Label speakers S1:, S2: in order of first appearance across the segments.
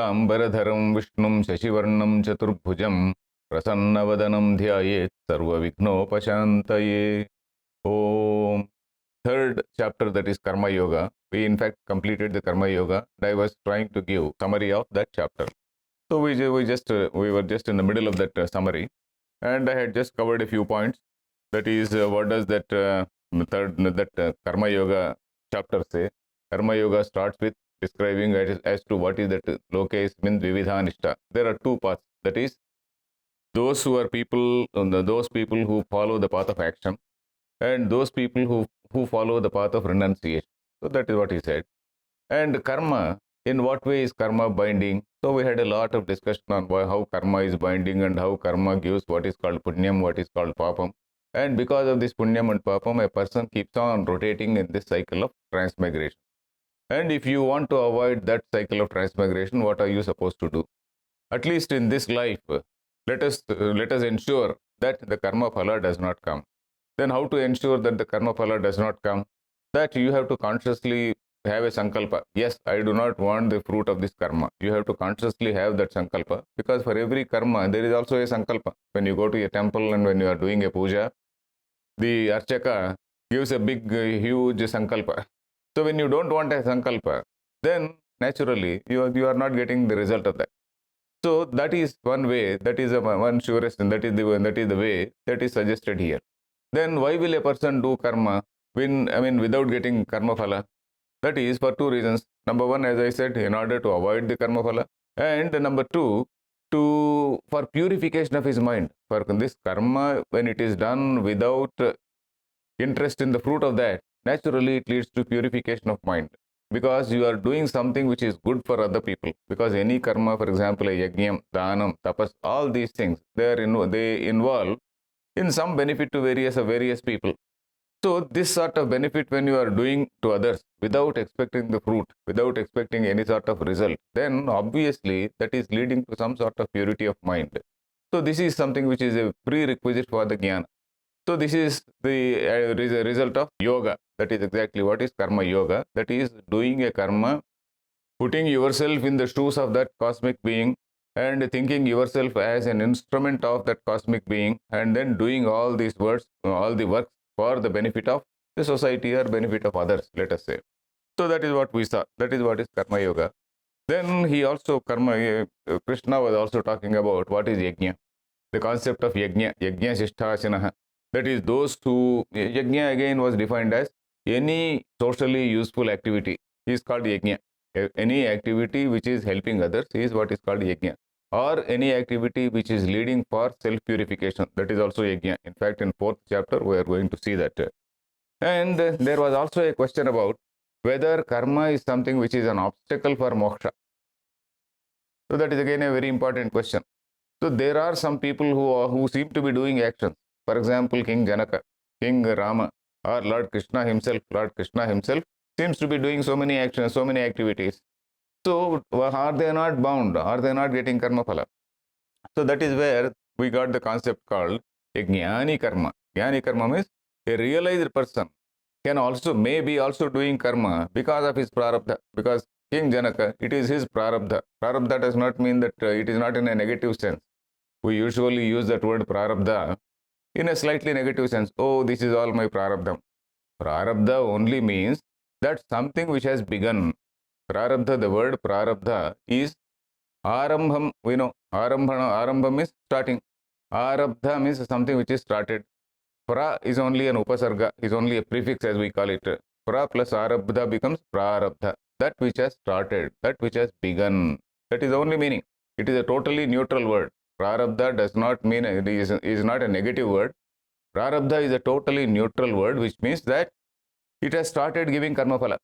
S1: Shuklambaradharam Vishnum Shashivarnam Chaturbhujam Prasannavadanam Dhyayet Sarvavignopashantaye. Om. Third chapter, that is Karma Yoga. We in fact completed the Karma Yoga. I was trying to give summary of that chapter. So we were just in the middle of that summary, and I had just covered a few points. That is, what does that Karma Yoga chapter say? Karma Yoga starts with describing as to what is that lokes means vividhanishta. There are two paths. That is, those who people who follow the path of action, and those people who follow the path of renunciation. So that is what he said. And karma, in what way is karma binding? So we had a lot of discussion on how karma is binding and how karma gives what is called punyam, what is called papam. And because of this punyam and papam, a person keeps on rotating in this cycle of transmigration. And if you want to avoid that cycle of transmigration, what are you supposed to do? At least in this life, let us ensure that the karma phala does not come. Then how to ensure that the karma phala does not come? That you have to consciously have a sankalpa. Yes, I do not want the fruit of this karma. You have to consciously have that sankalpa, because for every karma, there is also a sankalpa. When you go to a temple and when you are doing a puja, the archaka gives a big, huge sankalpa. So when you don't want a sankalpa, then naturally you are not getting the result of that. So that is one way, that is one surest, and that is the way that is suggested here. Then why will a person do karma without getting karma phala? That is for two reasons. Number one, as I said, in order to avoid the karma phala, and number two, for purification of his mind. For this karma, when it is done without interest in the fruit of that, naturally it leads to purification of mind, because you are doing something which is good for other people. Because any karma, for example, a yajnam, dhanam, tapas, all these things, they involve in some benefit to various people. So this sort of benefit, when you are doing to others without expecting the fruit, without expecting any sort of result, then obviously that is leading to some sort of purity of mind. So this is something which is a prerequisite for the jnana. So this is the result of yoga. That is exactly what is karma yoga. That is doing a karma, putting yourself in the shoes of that cosmic being, and thinking yourself as an instrument of that cosmic being, and then doing all these works for the benefit of the society or benefit of others, let us say. So that is what we saw. That is what is karma yoga. Then Krishna was also talking about what is yajna. The concept of yajna shisthasinaha. That is, those who, yajna again was defined as any socially useful activity is called yajna. Any activity which is helping others is what is called yajna. Or any activity which is leading for self-purification, that is also yajna. In fact, in 4th chapter, we are going to see that. And there was also a question about whether karma is something which is an obstacle for moksha. So that is again a very important question. So there are some people who seem to be doing actions. For example, King Janaka, King Rama, or Lord Krishna himself seems to be doing so many actions, so many activities. So are they not bound? Are they not getting karma phala? So that is where we got the concept called a jnani karma. Jnani karma means a realized person may be also doing karma because of his prarabdha. Because King Janaka, it is his prarabdha. Prarabdha does not mean that it is not in a negative sense. We usually use that word prarabdha in a slightly negative sense. Oh, this is all my prarabdha. Prarabdha only means that something which has begun. Prarabdha, the word prarabdha is arambham. We know arambham is starting. Arabdha means something which is started. Pra is only an upasarga, is only a prefix as we call it. Pra plus arabdha becomes prarabdha. That which has started, that which has begun. That is the only meaning. It is a totally neutral word. Prarabdha does not mean, it is not a negative word. Prarabdha is a totally neutral word, which means that it has started giving karma phala.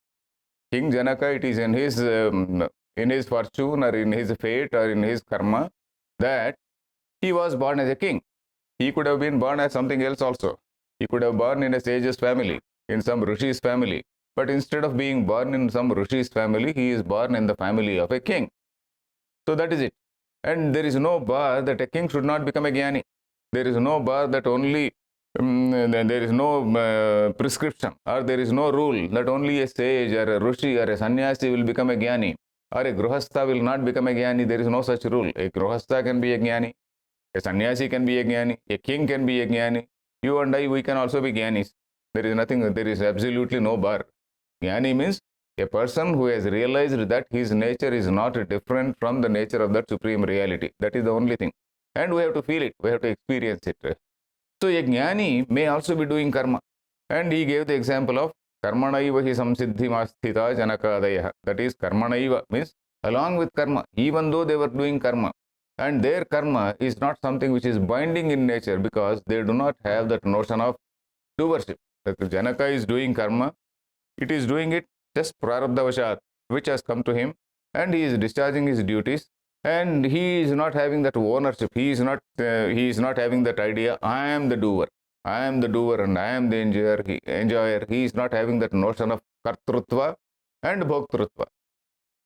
S1: King Janaka, it is in his fortune or in his fate or in his karma that he was born as a king. He could have been born as something else also. He could have born in a sage's family, in some rishi's family. But instead of being born in some rishi's family, he is born in the family of a king. So that is it. And there is no bar that a king should not become a jnani. There is no bar that only, there is no prescription, or there is no rule that only a sage or a rishi or a sannyasi will become a jnani. or a Grihastha will not become a Jnani. There is no such rule. A Grihastha can be a Jnani, a sannyasi can be a Jnani, a king can be a Jnani. You and I, we can also be Jnanis. There is nothing, there is absolutely no bar. Jnani means a person who has realized that his nature is not different from the nature of that supreme reality. That is the only thing. And we have to feel it, we have to experience it. So a Jnani may also be doing karma. And he gave the example of karmanaiva hi samsiddhimastita janakadaya. That is, karmanaiva means along with karma, even though they were doing karma. And their karma is not something which is binding in nature because they do not have that notion of doership. That Janaka is doing karma, it is doing it just prarabdhavashat, which has come to him, and he is discharging his duties, and he is not having that ownership. He is not having that idea, I am the doer. I am the doer and I am the enjoyer. He is not having that notion of kartrutva and bhoktrutva.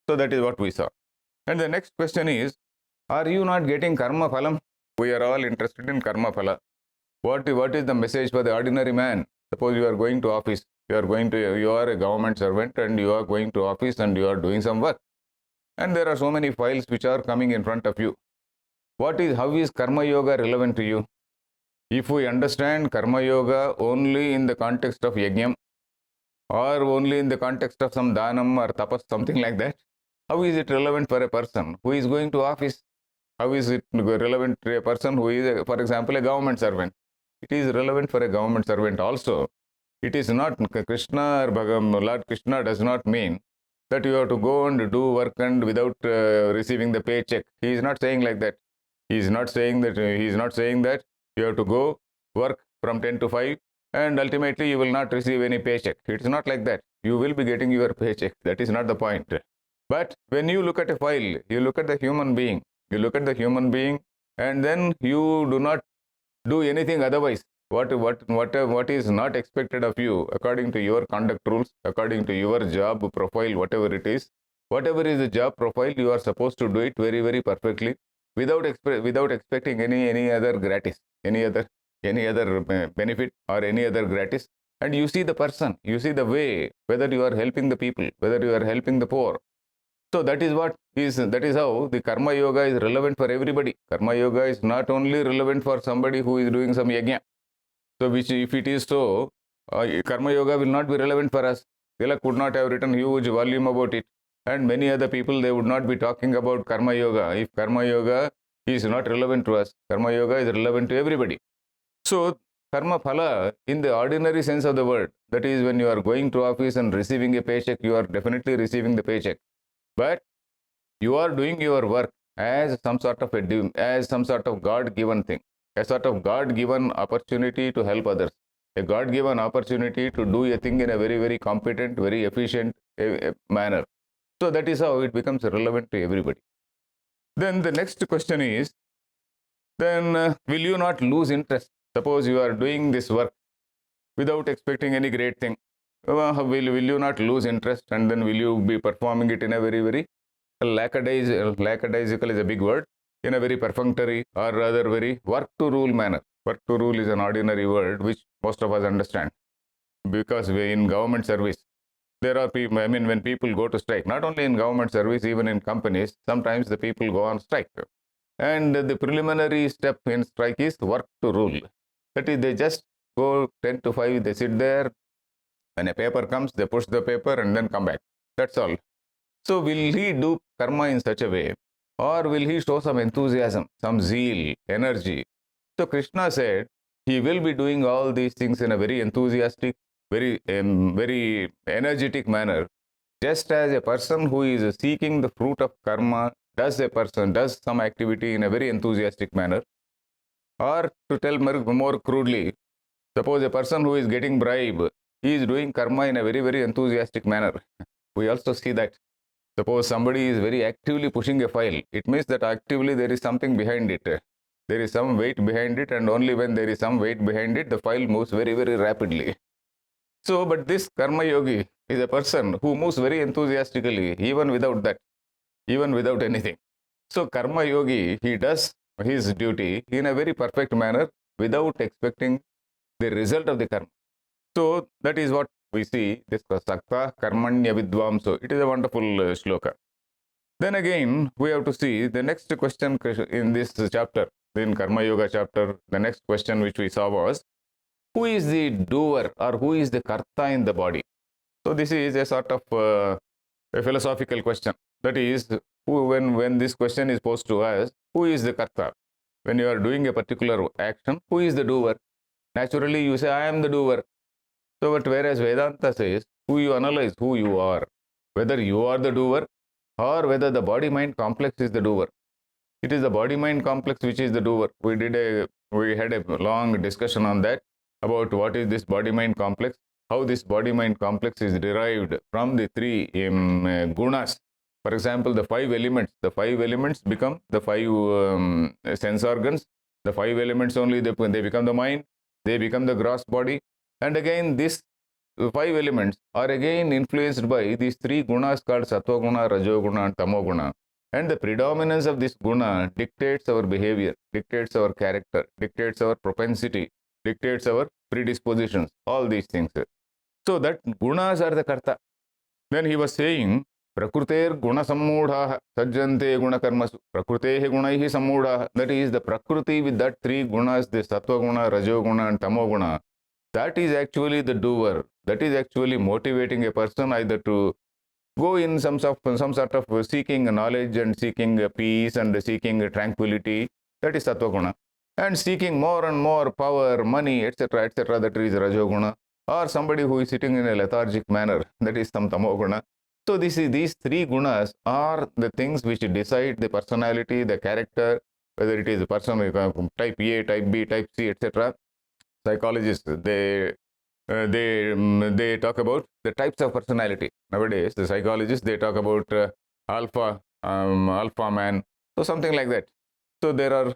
S1: So that is what we saw. And the next question is, are you not getting karma phalam? We are all interested in karma phala. What is the message for the ordinary man? Suppose you are going to office, you are a government servant and you are going to office and you are doing some work. And there are so many files which are coming in front of you. How is karma yoga relevant to you? If we understand karma yoga only in the context of yajnam or only in the context of some dhanam or tapas, something like that, how is it relevant for a person who is going to office? How is it relevant to a person who is, for example, a government servant? It is relevant for a government servant also. It is not Krishna or Lord Krishna does not mean that you have to go and do work and without receiving the paycheck. He is not saying like that. He is not saying that you have to go work from 10 to 5 and ultimately you will not receive any paycheck. It is not like that. You will be getting your paycheck. That is not the point. But when you look at a file, you look at the human being. And then you do not do anything otherwise. What is not expected of you according to your conduct rules, according to your job profile, whatever it is, whatever is the job profile, you are supposed to do it very, very perfectly without expecting any other gratis, any other benefit or any other gratis. And you see the person, you see the way, whether you are helping the people, whether you are helping the poor. So that is how the karma yoga is relevant for everybody. Karma yoga is not only relevant for somebody who is doing some yajna. So if it is so, karma yoga will not be relevant for us. Tilak would not have written huge volume about it. And many other people, they would not be talking about karma yoga. If karma yoga is not relevant to us, karma yoga is relevant to everybody. So karma phala in the ordinary sense of the word, that is when you are going to office and receiving a paycheck, you are definitely receiving the paycheck. But you are doing your work as some sort of God-given thing, a sort of God-given opportunity to help others, a God-given opportunity to do a thing in a very, very competent, very efficient manner. So that is how it becomes relevant to everybody. Then the next question is, then will you not lose interest? Suppose you are doing this work without expecting any great thing. Will you not lose interest, and then will you be performing it in a very, very lackadaisical is a big word, in a very perfunctory or rather very work to rule manner. Work to rule is an ordinary word which most of us understand, because in government service there are people, when people go to strike, not only in government service, even in companies, sometimes the people go on strike. And the preliminary step in strike is work to rule. That is, they just go 10 to 5, they sit there. When a paper comes, they push the paper and then come back. That's all. So will he do karma in such a way, or will he show some enthusiasm, some zeal, energy? So Krishna said he will be doing all these things in a very enthusiastic, very energetic manner, just as a person who is seeking the fruit of karma does some activity in a very enthusiastic manner. Or to tell more crudely, suppose a person who is getting bribe, he is doing karma in a very, very enthusiastic manner. We also see that. Suppose somebody is very actively pushing a file, it means that actively there is something behind it. There is some weight behind it, and only when there is some weight behind it, the file moves very, very rapidly. So, but this karma yogi is a person who moves very enthusiastically, even without that, even without anything. So, karma yogi, he does his duty in a very perfect manner without expecting the result of the karma. So, that is what we see, this Sakta Karmanya Vidvamso. It is a wonderful shloka. Then again, we have to see the next question in this chapter, in Karma Yoga chapter. The next question which we saw was, who is the doer or who is the karta in the body? So this is a sort of a philosophical question. That is, when this question is posed to us, who is the karta? When you are doing a particular action, who is the doer? Naturally, you say, I am the doer. So, but whereas Vedanta says, who you analyze, who you are, whether you are the doer or whether the body-mind complex is the doer. It is the body-mind complex which is the doer. We had a long discussion on that, about what is this body-mind complex, how this body-mind complex is derived from the three gunas. For example, the five elements. The five elements become the five sense organs. The five elements only, they become the mind. They become the gross body. And again, these five elements are again influenced by these three gunas called sattva guna, rajo guna, and tamo guna. And the predominance of this guna dictates our behavior, dictates our character, dictates our propensity, dictates our predispositions, all these things. So that gunas are the karta. Then he was saying, Prakruter guna sammudhaha sajjante guna karmasu. Prakrutehe gunaihi sammudhaha. That is the Prakriti with that three gunas, the sattva guna, rajo guna, and tamo guna. That is actually the doer. That is actually motivating a person either to go in some sort of seeking knowledge and seeking peace and seeking tranquility. That is sattva guna. And seeking more and more power, money, etc., that is rajo guna. Or somebody who is sitting in a lethargic manner, that is some tamo guna. So these three gunas are the things which decide the personality, the character, whether it is a person type A, type B, type C, etc. Psychologists, they talk about the types of personality. Nowadays, the psychologists, they talk about alpha man, so something like that. So there are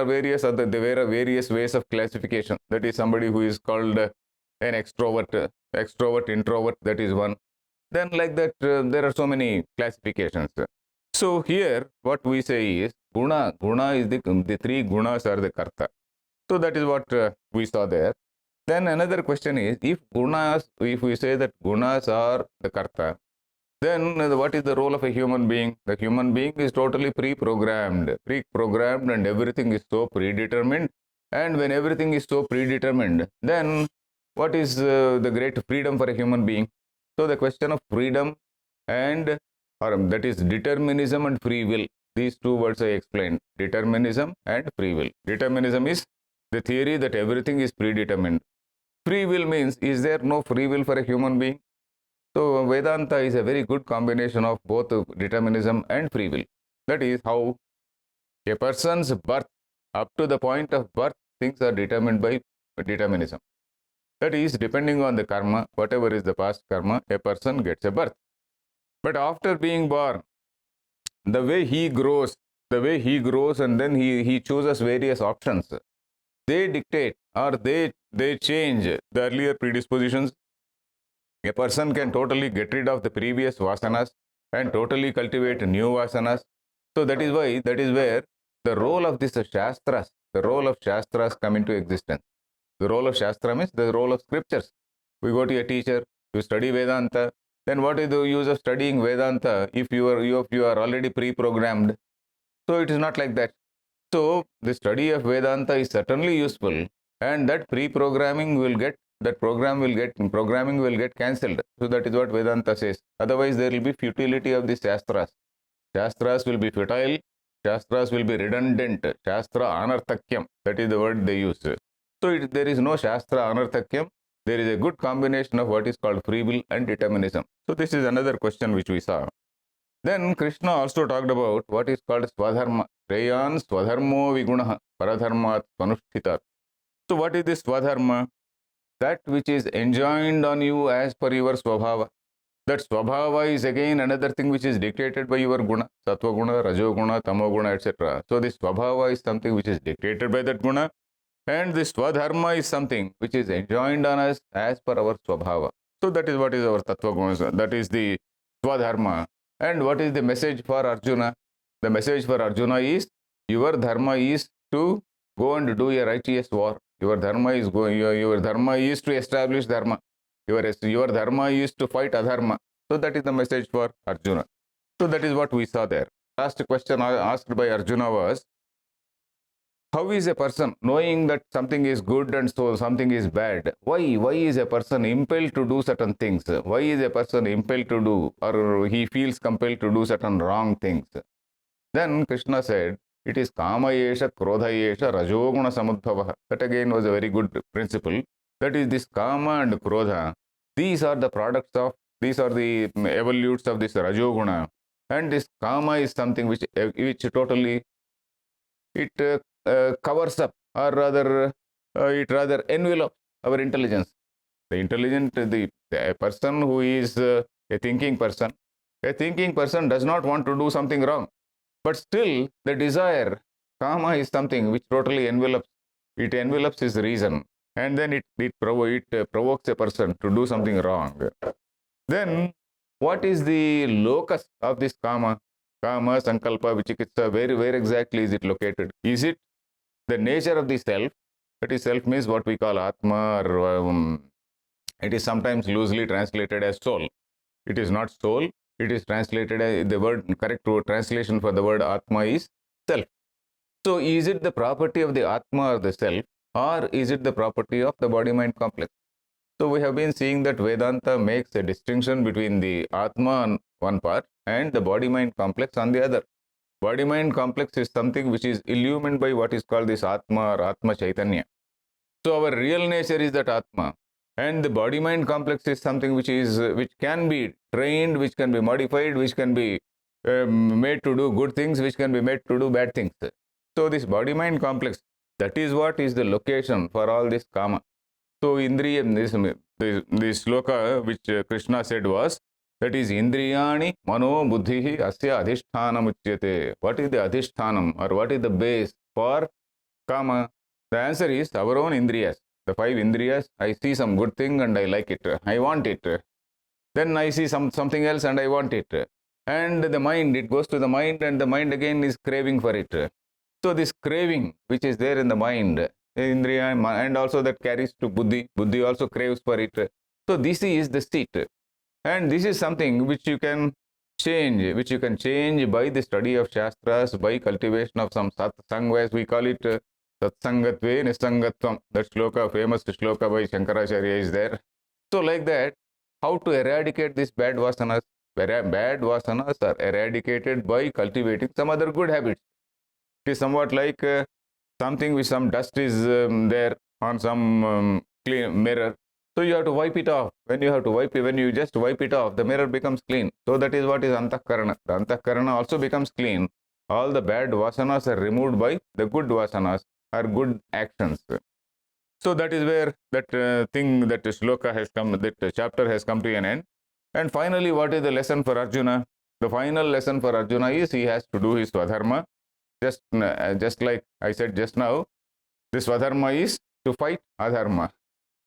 S1: various ways of classification. That is somebody who is called an extrovert, introvert, that is one. Then like that, there are so many classifications. So here, what we say is, guna is the three gunas are the karta. So that is what we saw there. Then another question is, if we say that gunas are the karta, then what is the role of a human being? The human being is totally pre-programmed, and everything is so predetermined. And when everything is so predetermined, then what is the great freedom for a human being? So the question of freedom that is determinism and free will. These two words I explained, determinism and free will. Determinism is the theory that everything is predetermined. Free will means, is there no free will for a human being? So Vedanta is a very good combination of both determinism and free will. That is how a person's birth, up to the point of birth, things are determined by determinism. That is, depending on the karma, whatever is the past karma, a person gets a birth. But after being born, the way he grows and then he chooses various options, they dictate or they change the earlier predispositions. A person can totally get rid of the previous vasanas and totally cultivate new vasanas. So that is where the role of shastras come into existence. The role of shastra means the role of scriptures. We go to a teacher, you study Vedanta, then what is the use of studying Vedanta if you are already pre-programmed? So it is not like that. So the study of Vedanta is certainly useful, and that programming will get cancelled. So that is what Vedanta says. Otherwise, there will be futility of the shastras. Shastras will be futile. Shastras will be redundant. Shastra anarthakyam. That is the word they use. So there is no Shastra anarthakyam. There is a good combination of what is called free will and determinism. So this is another question which we saw. Then Krishna also talked about what is called swadharma. Preyan swadharmo vigunaha paradharmat panushthitat. So what is this swadharma? That which is enjoined on you as per your swabhava. That swabhava is again another thing which is dictated by your guna, sattva guna, rajo guna, tamo guna, etc. So this swabhava is something which is dictated by that guna, and this swadharma is something which is enjoined on us as per our swabhava. So that is what is our tattva guna, that is the swadharma. And what is the message for Arjuna? The message for Arjuna is, your dharma is to go and do a righteous war. Your dharma is to establish dharma. Your dharma is to fight adharma. So that is the message for Arjuna. So that is what we saw there. Last question asked by Arjuna was, how is a person knowing that something is good and so something is bad? Why is a person impelled to do certain things? Why is a person impelled to do, or he feels compelled to do certain wrong things? Then Krishna said, it is kama yesha, krodha yesha, rajoguna samudbhava. That again was a very good principle. That is this kama and krodha. These are the products of, these are the evolutes of this rajoguna. And this kama is something which totally, it covers up, or rather, it rather envelops our intelligence. The intelligent, the person who is a thinking person does not want to do something wrong. But still, the desire, kama, is something which totally envelops his reason. And then it provokes a person to do something wrong. Then, what is the locus of this kama? Kama, sankalpa, vichikitsa, where exactly is it located? Is it the nature of the self? That is, self means what we call atma, or it is sometimes loosely translated as soul. It is not soul. It is translated as, the correct translation for the word atma is self. So is it the property of the atma or the self, or is it the property of the body-mind complex? So we have been seeing that Vedanta makes a distinction between the atma on one part and the body-mind complex on the other. Body-mind complex is something which is illumined by what is called this atma or atma chaitanya. So our real nature is that atma. And the body-mind complex is something which can be trained, which can be modified, which can be made to do good things, which can be made to do bad things. So this body-mind complex, that is what is the location for all this kama. So Indriyam, this sloka which Krishna said was, that is Indriyani mano buddhihi asya adhishthanam uchyate. What is the adhishthanam, or what is the base for kama? The answer is our own indriyas. The 5 indriyas, I see some good thing and I like it, I want it. Then I see something else and I want it. And the mind, it goes to the mind, and the mind again is craving for it. So this craving which is there in the mind, indriya, and also that carries to buddhi. Buddhi also craves for it. So this is the seat. And this is something which you can change, by the study of Shastras, by cultivation of some satsang, as we call it, satsangatve nisangatvam. That shloka, famous shloka by Shankaracharya is there. So like that, how to eradicate these bad vasanas? Bad vasanas are eradicated by cultivating some other good habits. It is somewhat like something with some dust is there on some clean mirror. So you have to wipe it off. When you just wipe it off, the mirror becomes clean. So that is what is antahkarana. The antahkarana also becomes clean. All the bad vasanas are removed by the good vasanas, or good actions. So that is where that thing, that shloka has come, that chapter has come to an end. And finally, what is the lesson for Arjuna? The final lesson for Arjuna is he has to do his swadharma. Just like I said just now, this swadharma is to fight adharma.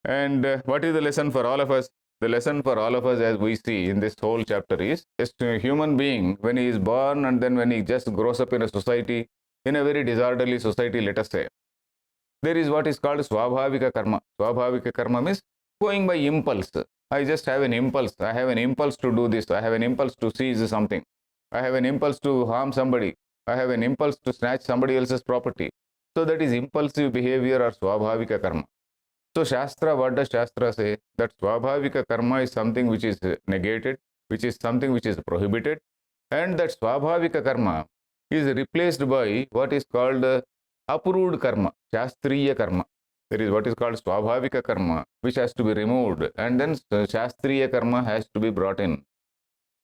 S1: And what is the lesson for all of us? The lesson for all of us, as we see in this whole chapter, is just a human being, when he is born and then when he just grows up in a society, in a very disorderly society, let us say, there is what is called swabhavika karma. Swabhavika karma means going by impulse. I just have an impulse. I have an impulse to do this. I have an impulse to seize something. I have an impulse to harm somebody. I have an impulse to snatch somebody else's property. So that is impulsive behavior, or swabhavika karma. So Shastra, what does Shastra say? That swabhavika karma is something which is negated, which is something which is prohibited, and that swabhavika karma is replaced by what is called approved karma, shastriya karma. There is what is called swabhavika karma, which has to be removed, and then shastriya karma has to be brought in.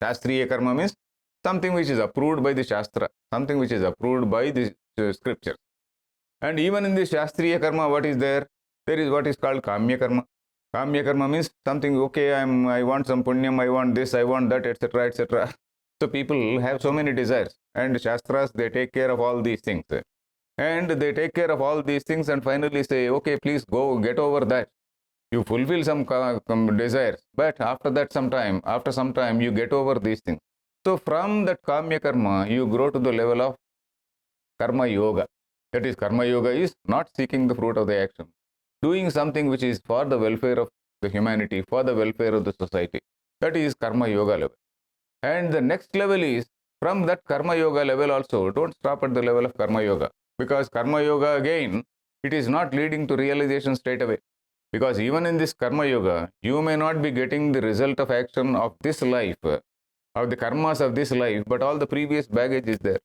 S1: Shastriya karma means something which is approved by the Shastra, something which is approved by the scriptures. And even in the shastriya karma, what is there? There is what is called kamya karma. Kamya karma means something, okay, I want some punyam, I want this, I want that, etc., etc. So people have so many desires, and Shastras, they take care of all these things. And they take care of all these things and finally say, okay, please go, get over that. You fulfill some desires, but after some time, you get over these things. So from that kamya karma, you grow to the level of karma yoga. That is, karma yoga is not seeking the fruit of the action, doing something which is for the welfare of the humanity, for the welfare of the society. That is karma yoga level. And the next level is From that Karma Yoga level also, don't stop at the level of Karma Yoga. Because Karma Yoga again, it is not leading to realization straight away. Because even in this Karma Yoga, you may not be getting the result of action of this life, of the karmas of this life, but all the previous baggage is there.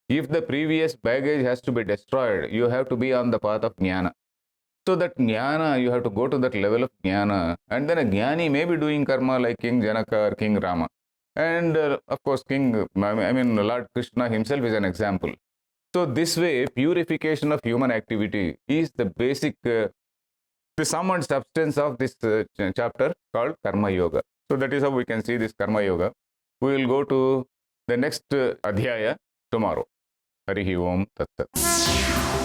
S1: If the previous baggage has to be destroyed, you have to be on the path of jnana. So that jnana, you have to go to that level of jnana. And then a jnani may be doing karma like King Janaka or King Rama. And of course, Lord Krishna himself is an example. So this way, purification of human activity is the basic, the sum and substance of this chapter called Karma Yoga. So that is how we can see this Karma Yoga. We will go to the next Adhyaya tomorrow. Harihi Om Tat Sat.